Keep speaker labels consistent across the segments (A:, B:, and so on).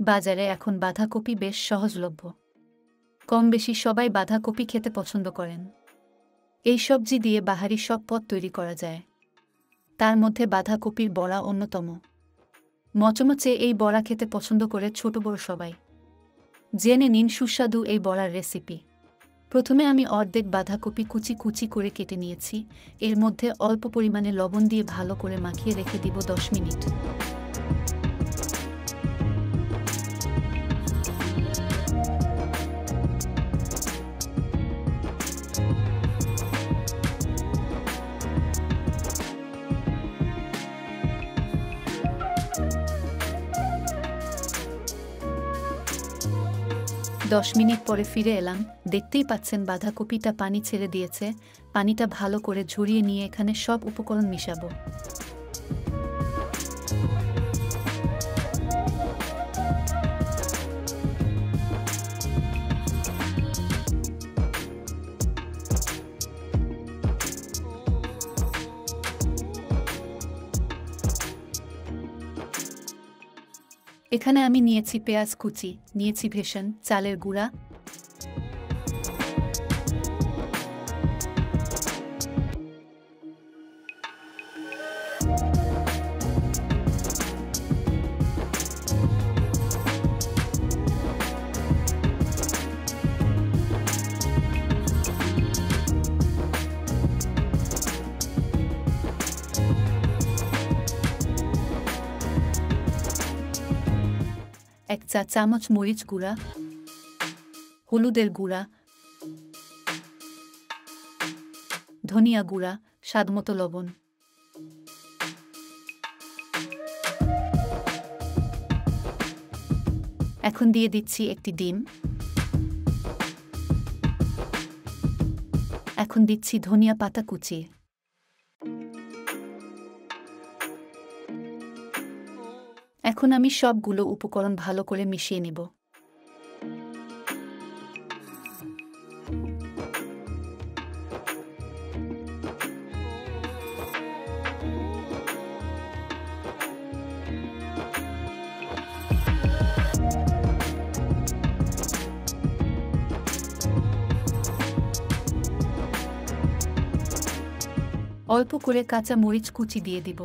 A: বাজারে এখন বাঁধাকপি বেশ সহজলভ্য। কম বেশি সবাই বাঁধাকপি খেতে পছন্দ করেন। এই সবজি দিয়ে বাহারি সব পদ তৈরি করা যায়। তার মধ্যে বাঁধাকপির বড়া অন্যতম। মচমচে এই বড়া খেতে পছন্দ করে ছোট বড় সবাই। জেনে নিন সুস্বাদু এই বড়ার রেসিপি। প্রথমে আমি অর্ধেক বাঁধাকপি কুচি কুচি করে কেটে নিয়েছি। এর মধ্যে অল্প পরিমাণে লবণ দিয়ে ভালো করে মাখিয়ে রেখে দিব 10 মিনিট। দশ মিনিট পরে ফিরে এলাম। দেখতেই পাচ্ছেন বাঁধাকপিটা পানি ছেড়ে দিয়েছে। পানিটা ভালো করে ঝরিয়ে নিয়ে এখানে সব উপকরণ মিশাবো। এখানে আমি নিয়েছি পেঁয়াজ কুচি, নিয়েছি ভেষণ, চালের গুঁড়া, এক চা চামচ মরিচ গুঁড়া, হলুদের গুঁড়া, ধনিয়া গুঁড়া, স্বাদমতো লবণ। এখন দিয়ে দিচ্ছি একটি ডিম। এখন দিচ্ছি ধনিয়া পাতা কুচি। এখন আমি সবগুলো উপকরণ ভালো করে মিশিয়ে নিব। অল্প করে কাঁচা মরিচ কুচি দিয়ে দিব।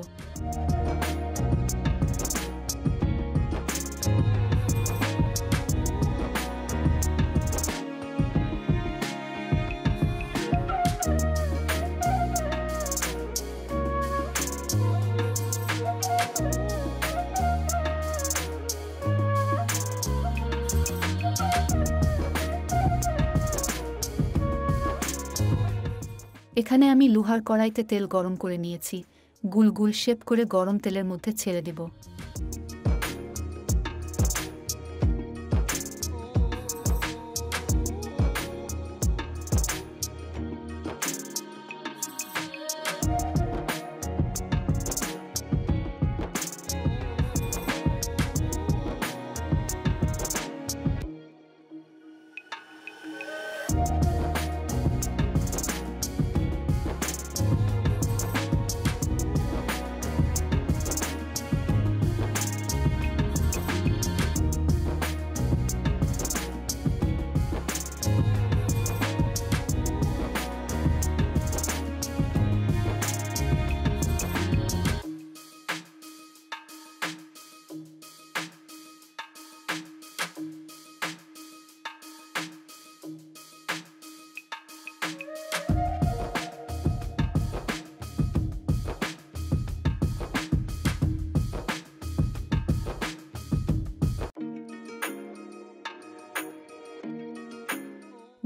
A: এখানে আমি লোহার কড়াইতে তেল গরম করে নিয়েছি। গুল গুল শেপ করে গরম তেলের মধ্যে ছেড়ে দেব।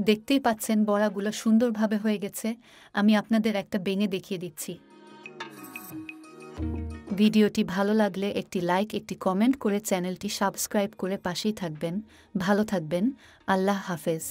A: দেখতেই পাচ্ছেন বড়াগুলো সুন্দরভাবে হয়ে গেছে। আমি আপনাদের একটা ভেঙে দেখিয়ে দিচ্ছি। ভিডিওটি ভালো লাগলে একটি লাইক, একটি কমেন্ট করে চ্যানেলটি সাবস্ক্রাইব করে পাশেই থাকবেন। ভালো থাকবেন। আল্লাহ হাফেজ।